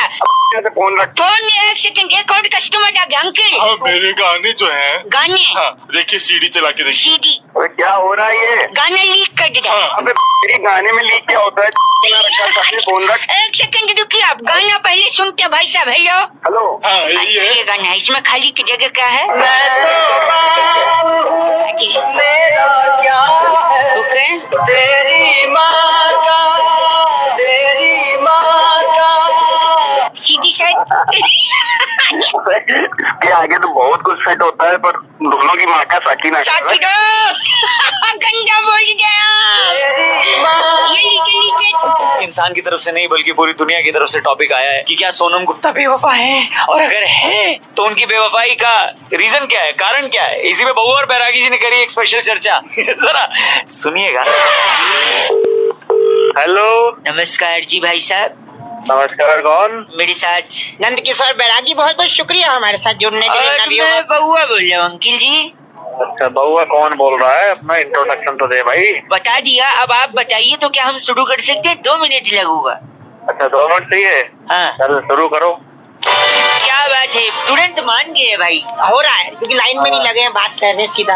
[SPEAKER 2] से फोन रख।
[SPEAKER 1] फोन में एक सेकंड, एक और कस्टमर आ गया अंकल।
[SPEAKER 5] हाँ, मेरे गाने जो हैं,
[SPEAKER 1] गाने?
[SPEAKER 5] हाँ, देखिए सीडी चला के देखिए।
[SPEAKER 1] सीडी?
[SPEAKER 2] अबे क्या हो रहा है ये?
[SPEAKER 1] गाना लीक कर दिया।
[SPEAKER 2] अबे तेरी गाने में लीक क्या होता है? ना रखा सबने फोन रख।
[SPEAKER 1] एक सेकंड रुकिए, आप गाना पहले सुनते हैं भाई साहब। हेलो।
[SPEAKER 2] हेलो।
[SPEAKER 5] हाँ, यही है।
[SPEAKER 1] ये गाना है, इसमें खाली की जगह क्या है? जी। ओके। सीधी साइड।
[SPEAKER 2] इसके आगे तो बहुत कुछ सेट होता है, पर दोनों की माँ का साकी ना
[SPEAKER 1] साकी दो। गंदा बोल गया। ये लीजिए लीजिए।
[SPEAKER 4] इंसान की तरफ से नहीं बल्कि पूरी दुनिया की तरफ से टॉपिक आया है कि क्या सोनम गुप्ता बेवफा है, और अगर है तो उनकी बेवफाई का रीजन क्या है, कारण क्या है। इसी पे बउआ और बैरागी जी ने करी एक स्पेशल चर्चा। जरा सुनिएगा।
[SPEAKER 2] हेलो,
[SPEAKER 1] नमस्कार जी भाई साहब।
[SPEAKER 2] नमस्कार। कौन?
[SPEAKER 1] मेरे साथ
[SPEAKER 3] नंद किशोर बैरागी, बहुत बहुत शुक्रिया हमारे साथ जुड़ने के लिए।
[SPEAKER 1] और
[SPEAKER 3] नवियों
[SPEAKER 1] मैं बउआ बोल रहा हूँ अंकिल जी।
[SPEAKER 2] अच्छा बउआ कौन बोल रहा है? अपना इंट्रोडक्शन तो दे भाई।
[SPEAKER 1] बता दिया, अब आप बताइए तो क्या हम शुरू कर सकते हैं? 2 मिनट लगूंगा।
[SPEAKER 2] अच्छा 2 मिनट चाहिए?
[SPEAKER 1] हाँ,
[SPEAKER 2] चल शुरू करो।
[SPEAKER 1] क्या बात है, तुरंत मान गए भाई।
[SPEAKER 3] हो रहा है क्योंकि लाइन में नहीं लगे हैं, बात कर रहे हैं सीधा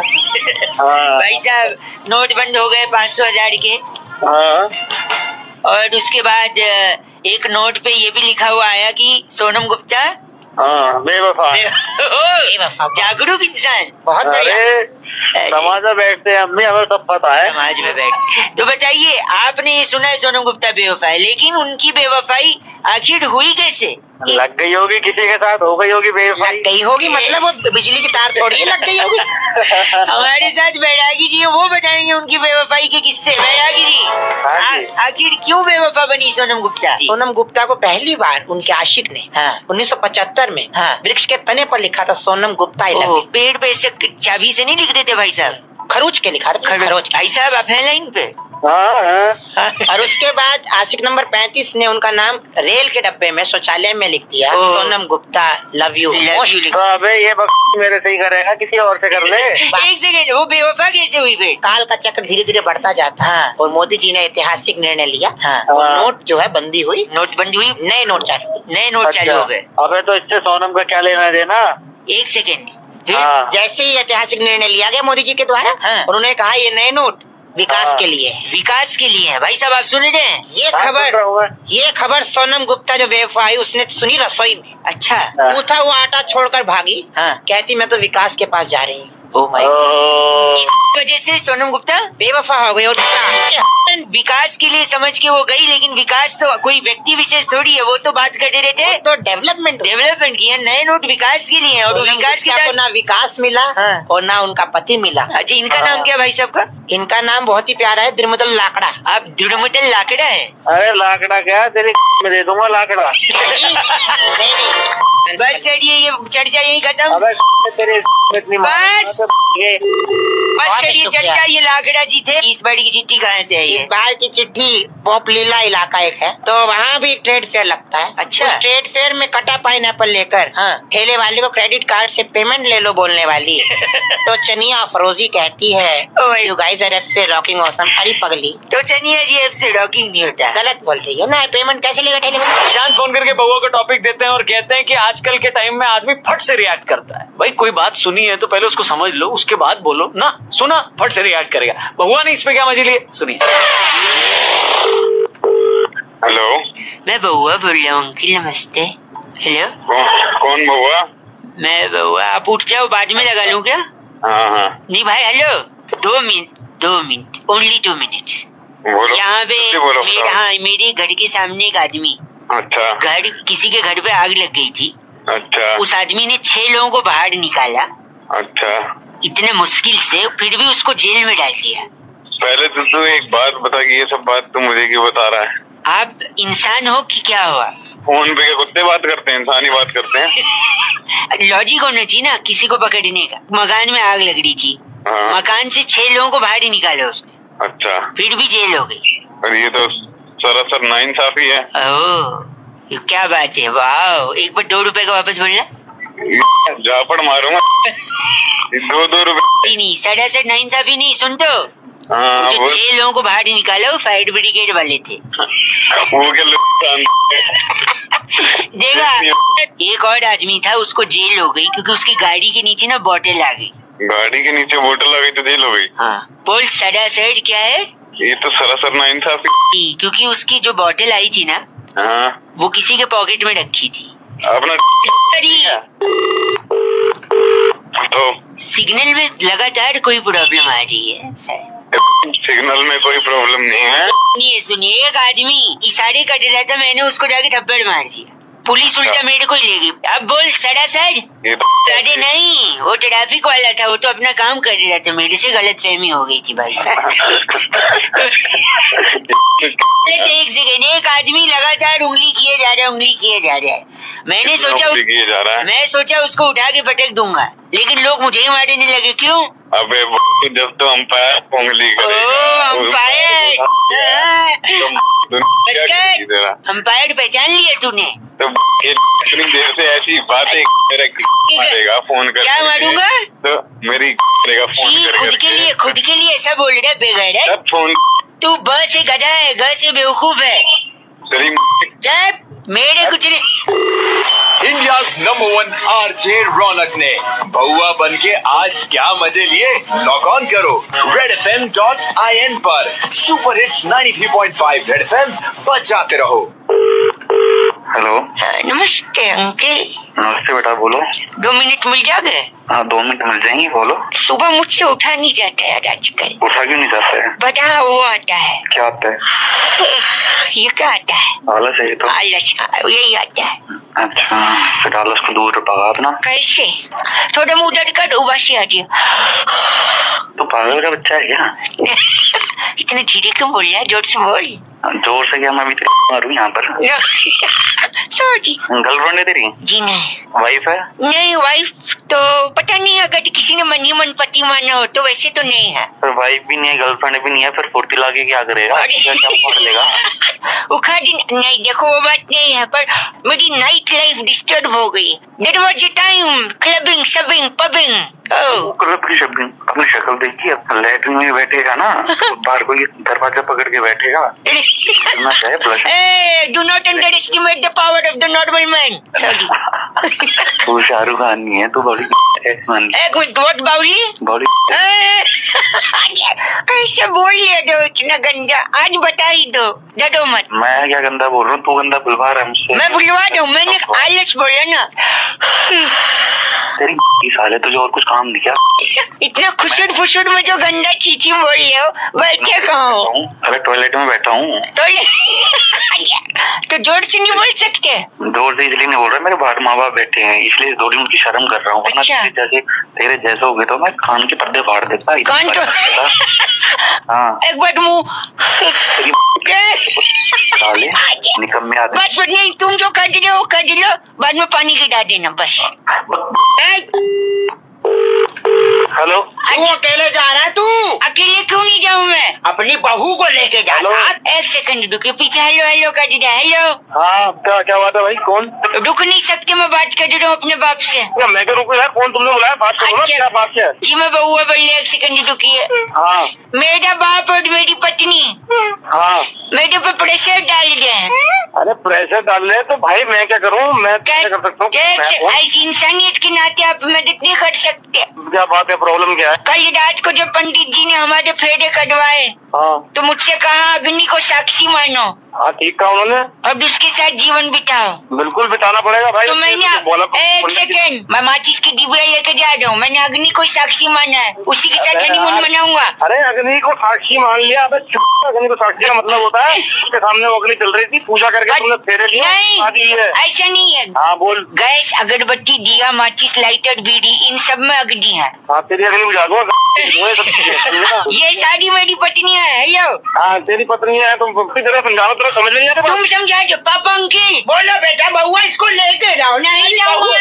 [SPEAKER 1] भाई साहब, नोट बंद हो गए 500,000 के। और उसके बाद एक नोट पे ये भी लिखा हुआ आया कि सोनम गुप्ता
[SPEAKER 2] बेवफा।
[SPEAKER 1] जागरूक इंसान।
[SPEAKER 3] बहुत बढ़िया।
[SPEAKER 2] अरे समाज में बैठते हैं हम भी, हमें सब पता है।
[SPEAKER 1] समाज में बैठ। तो बताइए, आपने ये सुना है सोनम गुप्ता बेवफा है, लेकिन उनकी बेवफाई आखिर हुई कैसे?
[SPEAKER 2] लग गई होगी किसी के साथ, हो गई होगी बेवफाई।
[SPEAKER 3] लग गई होगी मतलब वो बिजली की तार थोड़ी है, लग गई होगी।
[SPEAKER 1] हमारे साथ बैरागी जी है, वो बताएंगे उनकी बेवफाई के किस्से। बैरागी जी, आखिर क्यों बेवफा बनी सोनम गुप्ता?
[SPEAKER 3] सोनम गुप्ता को पहली बार उनके आशिक ने 1975 में वृक्ष के तने पर लिखा था Sonam Gupta I love you.
[SPEAKER 1] पेड़ पे ऐसे चाबी से नहीं लिख देते भाई साहब,
[SPEAKER 3] खरोच के लिखा था, खरोच।
[SPEAKER 1] भाई साहब आप हैं लाइन पे?
[SPEAKER 3] और उसके बाद आशिक नंबर 35 ने उनका नाम रेल के डब्बे में शौचालय में लिख दिया, सोनम गुप्ता लव यू।
[SPEAKER 2] अबे ये मेरे से ही करेगा, किसी और से कर ले।
[SPEAKER 1] एक सेकंड, वो बेवफा कैसे हुई फिर?
[SPEAKER 3] काल का चक्र धीरे धीरे बढ़ता जाता है और मोदी जी ने ऐतिहासिक निर्णय लिया और नोट जो है बंदी हुई,
[SPEAKER 1] नोटबंदी हुई,
[SPEAKER 3] नए नोट चालू
[SPEAKER 2] अच्छा।
[SPEAKER 3] हो गए।
[SPEAKER 2] अबे तो इससे सोनम का क्या लेना देना?
[SPEAKER 1] एक सेकंड,
[SPEAKER 3] जैसे ही ऐतिहासिक निर्णय लिया गया मोदी जी के द्वारा, उन्होंने कहा ये नए नोट विकास के लिए,
[SPEAKER 1] विकास के लिए है। भाई साहब आप सुन रहे हैं?
[SPEAKER 3] ये खबर सोनम गुप्ता जो बेवफा आई उसने सुनी रसोई में।
[SPEAKER 1] अच्छा,
[SPEAKER 3] वो आटा छोड़कर भागी, कहती मैं तो विकास के पास जा रही हूँ।
[SPEAKER 1] ओ माय, इस वजह से सोनम गुप्ता
[SPEAKER 3] बेवफा हो गई। और
[SPEAKER 1] विकास के लिए समझ के वो गई, लेकिन विकास तो कोई व्यक्ति विशेष थोड़ी है, वो तो बात करते रहते हैं।
[SPEAKER 3] तो डेवलपमेंट
[SPEAKER 1] किया, नए नोट विकास के लिए, और विकास के
[SPEAKER 3] ना विकास मिला और ना उनका पति मिला।
[SPEAKER 1] अच्छा, इनका नाम क्या भाई साहब का?
[SPEAKER 3] इनका नाम बहुत ही प्यारा है, द्रिमुदल लाकड़ा।
[SPEAKER 1] आप द्रिमुदल लाकड़ा है?
[SPEAKER 2] अरे लाकड़ा क्या, तेरे में दे दूंगा लाकड़ा।
[SPEAKER 1] बस करिए, ये चर्चा यही खत्म। बस करिए चर्चा, ये लाकड़ा जी थे। इस बार की चिट्ठी कहाँ से है?
[SPEAKER 3] इस बार की चिट्ठी पॉप लीला इलाका एक है, तो वहाँ भी ट्रेड फेयर लगता है।
[SPEAKER 1] अच्छा,
[SPEAKER 3] उस ट्रेड फेयर में कटा पाइनएप्पल लेकर ठेले वाले को क्रेडिट कार्ड से पेमेंट ले लो बोलने वाली तो चनिया अफरोजी कहती है you guys are FC rocking awesome. अरे पगली,
[SPEAKER 1] तो चनिया जी एफसी रॉकिंग नहीं होता,
[SPEAKER 3] गलत बोल रही है ना। पेमेंट कैसे लेगा ठेले वाले?
[SPEAKER 4] शान फोन करके बउआ को टॉपिक देते हैं और कहते हैं कि आजकल के टाइम में आदमी फट से रिएक्ट करता है। भाई कोई बात सुनी है तो पहले उसको समझ लो, उसके बाद बोलो ना। सुना, फट से रिएक्ट करेगा। बउआ ने इस पे क्या मजे लिए, सुनिए।
[SPEAKER 2] हेलो,
[SPEAKER 1] मैं बउआ बोल रहा हूँ अंकिल, नमस्ते। हेलो,
[SPEAKER 2] कौन बउआ?
[SPEAKER 1] मैं बउआ, आप उठ जाओ, बाद में लगा लूँ क्या?
[SPEAKER 2] हाँ
[SPEAKER 1] नहीं भाई, हेलो, 2 मिनट, ओनली 2 मिनट।
[SPEAKER 2] बोलो।
[SPEAKER 1] यहाँ पे मेरे घर के सामने एक आदमी,
[SPEAKER 2] अच्छा,
[SPEAKER 1] किसी के घर पे आग लग गई थी।
[SPEAKER 2] अच्छा,
[SPEAKER 1] उस आदमी ने 6 लोगों को बाहर निकाला,
[SPEAKER 2] अच्छा,
[SPEAKER 1] इतने मुश्किल से, फिर भी उसको जेल में डाल दिया।
[SPEAKER 2] पहले तो तू एक बात बता कि ये सब बात तू मुझे क्यों बता रहा है?
[SPEAKER 1] आप इंसान हो कि क्या हुआ?
[SPEAKER 2] फोन पे क्या कुत्ते बात करते हैं, इंसान ही बात करते हैं?
[SPEAKER 1] लॉजिक होना चाहिए ना किसी को पकड़ने का। मकान में आग लग रही थी, मकान से 6 लोगों को बाहर ही निकाला उसने,
[SPEAKER 2] अच्छा, फिर
[SPEAKER 1] भी जेल हो गई।
[SPEAKER 2] और ये तो सरासर नाइंसाफी है।
[SPEAKER 1] ओह, क्या बात है, वाह। एक बार 2 रुपए का वापस बोलना।
[SPEAKER 2] झापड़ मारूंगा। 2 रुपए
[SPEAKER 1] नहीं, सरासर नाइंसाफी नहीं, सुन तो। जो 6 लोगों को बाहर निकाला वो फायर ब्रिगेड वाले थे।
[SPEAKER 2] वो क्या
[SPEAKER 1] देखा, एक और आदमी था, उसको जेल हो गई क्योंकि उसकी गाड़ी के नीचे ना बोतल आ गई।
[SPEAKER 2] गाड़ी के नीचे बोतल आ गई तो जेल हो गई?
[SPEAKER 1] बोल सरासर क्या है?
[SPEAKER 2] ये तो सरासर नाइंसाफी,
[SPEAKER 1] क्योंकि उसकी जो बोतल आई थी ना, वो किसी के पॉकेट में रखी थी।
[SPEAKER 2] अपना तो
[SPEAKER 1] सिग्नल में लगातार कोई प्रॉब्लम आ रही है।
[SPEAKER 2] सिग्नल में कोई प्रॉब्लम नहीं है।
[SPEAKER 1] सुनिए, एक आदमी इशारे कर रहा था, मैंने उसको जाके थप्पड़ मार दिया, पुलिस उल्टा मेरे को ही ले गई। अब बोल सरासर? अरे नहीं, वो ट्रैफिक वाला था, वो तो अपना काम कर रहा था, मेरे से गलतफहमी हो गई थी भाई साहब। एक सेकंड, एक आदमी लगातार उंगली किए जा रहा है। मैं सोचा उसको उठा के पटक दूंगा, लेकिन लोग मुझे ही मारने लगे। क्यों?
[SPEAKER 2] अबे जब तो अंपायर उंगली करे,
[SPEAKER 1] अंपायर बस
[SPEAKER 5] क्या
[SPEAKER 1] कर,
[SPEAKER 5] करेगी तेरा?
[SPEAKER 1] अंपायर पहचान लिया तूने?
[SPEAKER 5] तो ये इतनी देर से ऐसी बातें मेरा मारेगा फोन कर
[SPEAKER 1] क्या मारूंगा?
[SPEAKER 5] तो मेरी करेगा फोन
[SPEAKER 1] जी,
[SPEAKER 5] कर
[SPEAKER 1] खुद के लिए ऐसा बोल रहा है बेगैरत।
[SPEAKER 5] तब फोन
[SPEAKER 1] तू ब से गधा है, ग से बेवकूफ है।
[SPEAKER 5] तेरी
[SPEAKER 1] जब मेरे कुछ नहीं।
[SPEAKER 7] इंडियाज नंबर 1 आरजे रौनक ने बउआ बन के आज क्या मजे लिए? लॉग ऑन करो redfm.in पर। सुपर हिट्स 93.5 रेड एफएम बजाते रहो।
[SPEAKER 2] हेलो,
[SPEAKER 1] नमस्ते अंकल,
[SPEAKER 2] नमस्ते बेटा, बोलो।
[SPEAKER 1] 2 मिनट मिल जाओगे?
[SPEAKER 2] हाँ, 2 मिनट मिल जाएंगे, बोलो।
[SPEAKER 1] सुबह मुझसे उठा नहीं जाता है आजकल।
[SPEAKER 2] उठा क्यों नहीं जाता है?
[SPEAKER 1] बता, वो आता है।
[SPEAKER 2] क्या आता है?
[SPEAKER 1] ये क्या आता है?
[SPEAKER 2] आलस है ये तो।
[SPEAKER 1] आलस, यही आता है।
[SPEAKER 2] अच्छा, फिर आलस को दूर भगा देना।
[SPEAKER 1] कैसे? थोड़ा मुंह दर्द कर, उबासी आ रही
[SPEAKER 2] तो पागल का बच्चा है क्या?
[SPEAKER 1] इतना धीरे क्यों बोल रहा है? जोर से बोल।
[SPEAKER 2] जोर से क्या, मैं भी तेरे मारूं यहाँ पर?
[SPEAKER 1] सॉरी।
[SPEAKER 2] गर्लफ्रेंड है तेरी?
[SPEAKER 1] जी नहीं।
[SPEAKER 2] वाइफ है?
[SPEAKER 1] नहीं, वाइफ तो पता नहीं, अगर किसी ने मन ही मन पति माना हो तो वैसे तो नहीं है।
[SPEAKER 2] फिर वाइफ भी नहीं है, गर्लफ्रेंड भी नहीं है, फिर फुर्ती लाके क्या करेगा? क्या पकड़ लेगा?
[SPEAKER 1] उखाड़ नहीं, देखो वो बात नहीं है, पर मेरी नाइट लाइफ डिस्टर्ब हो गई। That was the time clubbing, शबिंग, पबिंग।
[SPEAKER 2] क्लब की शब्द अपनी शक्ल देखी, लैट्रिन में बैठेगा ना तो बाहर कोई दरवाजा पकड़ के बैठेगा। इतना क्या है blush?
[SPEAKER 1] Hey, do not underestimate the power of the normal man. Sorry.
[SPEAKER 2] तू शाहरुख खान नहीं है, तू बॉडी
[SPEAKER 1] एक मिनट, what बाउली?
[SPEAKER 2] बॉडी।
[SPEAKER 1] कैसे बोल लिया दो इतना गंदा? आज बता ही दो, डरो मत।
[SPEAKER 2] मैं क्या गंदा बोल रहा हूँ? तू गंदा बुलवा रहा है मुझसे।
[SPEAKER 1] मैं बुलवा दूं? मैंने आलस बोला ना।
[SPEAKER 2] तेरी साले तुझे और कुछ काम नहीं क्या?
[SPEAKER 1] इतना खुशुर फुसुर में जो गंदा चीची बोल रहे हो, बैठे कहाँ हो?
[SPEAKER 2] अरे टॉयलेट में बैठा हूँ।
[SPEAKER 1] तो जोर से नहीं बोल सकते?
[SPEAKER 2] जोर से इसलिए नहीं बोल रहा, मेरे बाहर माँ बाप बैठे हैं इसलिए थोड़ी उनकी शर्म कर रहा हूँ। वरना
[SPEAKER 1] अच्छा।
[SPEAKER 2] तेरे जैसे हो गए तो मैं कान के पर्दे फाड़ देता।
[SPEAKER 1] कान तो
[SPEAKER 2] हाँ,
[SPEAKER 1] एक बार मुँह
[SPEAKER 2] साले निकम्मे आदमी।
[SPEAKER 1] बस नहीं, तुम जो कर रहे हो कर लो, बाद में पानी गिरा देना बस।
[SPEAKER 2] हेलो,
[SPEAKER 3] तू अकेले जा रहा है? तू
[SPEAKER 1] अकेले क्यों नहीं जाऊँ मैं?
[SPEAKER 3] अपनी बहू को लेके जा साथ।
[SPEAKER 1] एक सेकंड रुके, पीछे हेलो हेलो कर दिया। हेलो,
[SPEAKER 2] हाँ क्या बात है भाई? कौन?
[SPEAKER 1] रुक नहीं सकते, मैं बात कर रहा हूँ अपने बाप से।
[SPEAKER 2] मैं क्या रुकू यार? कौन तुमने बुलाया? बात करो ना,
[SPEAKER 1] अच्छा।
[SPEAKER 2] क्या बात है?
[SPEAKER 1] जी मैं बउआ बोल रही, एक सेकंड रुकिए।
[SPEAKER 2] हाँ
[SPEAKER 1] मेरा बाप और मेरी पत्नी
[SPEAKER 2] हाँ।
[SPEAKER 1] मेरे पे प्रेशर डाल रहे हैं।
[SPEAKER 2] अरे प्रेशर डाल रहे तो भाई मैं क्या करूँ? मैं क्या कर सकता हूँ? मैं कौन?
[SPEAKER 1] ऐसी इंसानियत के नाते आप मदद नहीं कर सकते?
[SPEAKER 2] क्या बात है? प्रॉब्लम क्या है?
[SPEAKER 1] कल रात को जब पंडित जी ने हमारे फेरे कटवाए
[SPEAKER 2] हाँ
[SPEAKER 1] तो मुझसे कहा अग्नि को साक्षी मानो
[SPEAKER 2] हाँ, ठीक कहा उन्होंने।
[SPEAKER 1] और उसके साथ जीवन बिताओ।
[SPEAKER 2] बिल्कुल बिताना पड़ेगा भाई।
[SPEAKER 1] तो मैंने एक सेकंड, मैं माचिस की डिबिया लेके जा रहा हूँ। मैंने अग्नि को साक्षी माना है, उसी के साथ हनीमून मनाऊंगा।
[SPEAKER 2] अरे अग्नि को साक्षी मान लिया? अबे अग्नि को साक्षी का मतलब होता है उसके सामने वो अग्नि चल रही थी, पूजा करके तुमने फेरे लिए, शादी है।
[SPEAKER 1] ऐसा नहीं है।
[SPEAKER 2] हाँ बोल।
[SPEAKER 1] गैस, अगरबत्ती, दिया, माचिस, लाइटर, बीड़ी, इन सब में अग्नि है।
[SPEAKER 2] हाँ, तेरी अग्नि बुझा दूंगा।
[SPEAKER 1] ये सारी मेरी पत्नी है। हेलो,
[SPEAKER 2] हाँ तेरी पत्नी है, तुम पूरी तरह समझाओ, तेरा समझ नहीं आता।
[SPEAKER 1] तुम समझा दो। पापा अंकिल
[SPEAKER 3] बोलो बेटा, बउआ इसको लेके जाओ।
[SPEAKER 1] नहीं जाऊंगा।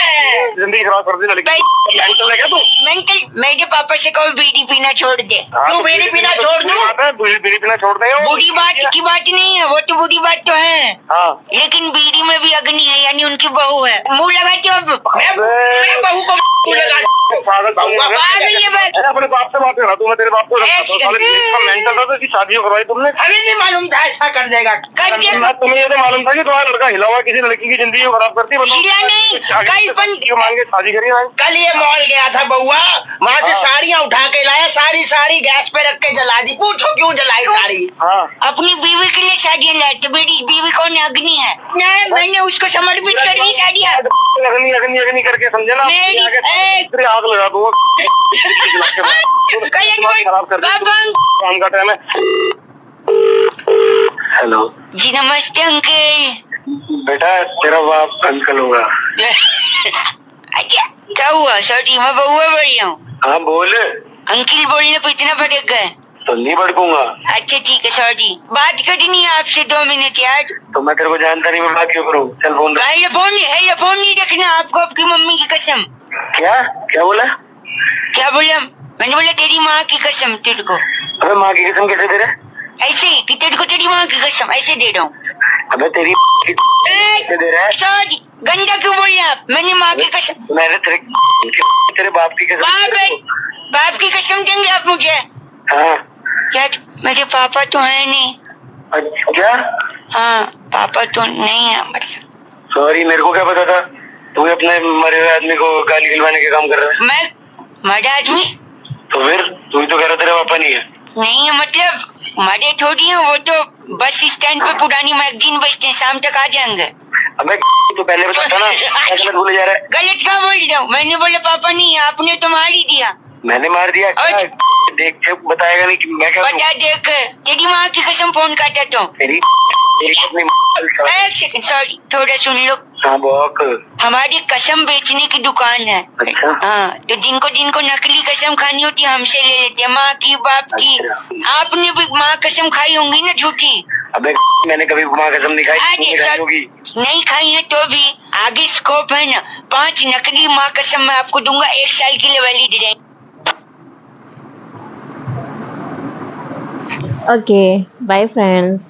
[SPEAKER 2] जिंदगी खराब कर दी लड़की। मेंटल है क्या तू?
[SPEAKER 1] मेंटल, मेरे पापा से कहो बीड़ी पीना छोड़ दे।
[SPEAKER 3] तू बीड़ी पीना छोड़ दू?
[SPEAKER 2] बीड़ी पीना छोड़ दे।
[SPEAKER 1] बुरी बात की बात नहीं है, वो तो बुरी बात तो है,
[SPEAKER 2] हाँ
[SPEAKER 1] लेकिन बीड़ी में भी अग्नि है, यानी उनकी बहू है। मुंह लगाते हो अब?
[SPEAKER 3] मैं बहू को लगा
[SPEAKER 2] पागल
[SPEAKER 3] बउआ
[SPEAKER 1] आ गई है बात।
[SPEAKER 2] अरे अपने बाप से बात कर रहा तू। मैं तेरे बाप को मेंटल था तो इसकी शादियों करवाई तुमने।
[SPEAKER 3] हमें नहीं मालूम था ऐसा कर देगा।
[SPEAKER 1] कर दे।
[SPEAKER 2] तुम्हें ये तो मालूम था कि तुम्हारा लड़का हिला हुआ किसी लड़की की जिंदगी को खराब करती है।
[SPEAKER 1] हिला नहीं, कल
[SPEAKER 2] मांग के शादी करिए भाई।
[SPEAKER 3] कल ये मॉल गया था बउआ, वहाँ से
[SPEAKER 2] हाँ।
[SPEAKER 3] साड़ियाँ उठा के लाया, सारी गैस पे रख के जला दी। पूछो क्यों जलाई साड़ी?
[SPEAKER 2] हाँ
[SPEAKER 1] अपनी बीवी के लिए साड़ियाँ लाए तो मेरी बीवी कौन है? अग्नि है। नहीं, मैंने उसको समर्पित कर दी साड़ियाँ।
[SPEAKER 2] अग्नि अग्नि अग्नि करके समझे ना?
[SPEAKER 1] मेरी
[SPEAKER 2] आग लगा दूंगा। खराब कर काम का टाइम है। हेलो
[SPEAKER 1] जी नमस्ते अंकल।
[SPEAKER 2] बेटा, तेरा बाप अंकल होगा।
[SPEAKER 1] अच्छा, क्या हुआ? सॉरी, मैं बउआ बोल रहा हूँ।
[SPEAKER 2] हाँ बोल।
[SPEAKER 1] अंकिल बोलने पे इतना भड़क गए?
[SPEAKER 2] तो नहीं भड़कूंगा।
[SPEAKER 1] अच्छा ठीक है, सॉरी। बात करनी है आपसे 2 मिनट यार।
[SPEAKER 2] तो मैं तेरे को जानता नहीं, मैं बात क्यों करूँ? चल फोन रख।
[SPEAKER 1] फोन नहीं रखना आपको, आपकी मम्मी की कसम।
[SPEAKER 2] क्या बोला?
[SPEAKER 1] क्या बोला? मैंने बोला तेरी माँ की कसम तेरे को।
[SPEAKER 2] अबे माँ की कसम कैसे तेरे?
[SPEAKER 1] ऐसे ही कि तेरे को तेरी माँ की कसम ऐसे दे रहा हूँ।
[SPEAKER 2] अबे तेरी
[SPEAKER 1] ए,
[SPEAKER 2] दे रहा है।
[SPEAKER 1] सॉरी, गंदा क्यों बोल रहे हैं आप? मैंने माँ की कसम।
[SPEAKER 2] मैंने तेरे बाप की कसम।
[SPEAKER 1] बाप है, बाप की कसम देंगे आप मुझे?
[SPEAKER 2] हाँ।
[SPEAKER 1] यार मेरे पापा तो है नहीं।
[SPEAKER 2] अच्छा क्या?
[SPEAKER 1] हाँ पापा तो नहीं है मतलब।
[SPEAKER 2] सॉरी, मेरे को क्या पता था तू अपने मरे हुए आदमी को गाली खिलवाने के काम कर रहा है।
[SPEAKER 1] मैं मरा आदमी
[SPEAKER 2] तो फिर तू ही तो कह रहा तेरा पापा नहीं है।
[SPEAKER 1] नहीं है मतलब मरे थोड़ी है, वो तो बस स्टैंड पे पुरानी मैगजीन बेचते हैं, शाम तक आ जाएंगे।
[SPEAKER 2] अबे तो पहले बताता ना, क्या गलत बोले जा रहा है।
[SPEAKER 1] गलत कहाँ बोल रहा हूँ? मैंने बोला पापा नहीं है, आपने तो मार ही दिया।
[SPEAKER 2] मैंने मार दिया?
[SPEAKER 1] अच्छा।
[SPEAKER 2] देख के बताएगा नहीं कि मैं क्या
[SPEAKER 1] बता देख, तेरी माँ की कसम फोन काटा तो।
[SPEAKER 2] तेरी अपनी
[SPEAKER 1] एक सेकंड सॉरी, थोड़ा सुन लो।
[SPEAKER 2] हाँ बॉक।
[SPEAKER 1] हमारी कसम बेचने की दुकान है।
[SPEAKER 2] अच्छा।
[SPEAKER 1] हाँ तो जिनको जिनको नकली कसम खानी होती है हमसे ले लेते हैं, माँ की बाप की।
[SPEAKER 2] अच्छा।
[SPEAKER 1] आपने भी माँ कसम खाई होंगी ना झूठी?
[SPEAKER 2] अबे मैंने कभी माँ कसम नहीं खाई।
[SPEAKER 1] आगे
[SPEAKER 2] तूने खाई होगी।
[SPEAKER 1] नहीं खाई है तो भी आगे स्कोप है ना। 5 नकली माँ कसम मैं आपको दूंगा, 1 साल के लिए वैलिड रहेंगे।
[SPEAKER 8] Okay, bye friends.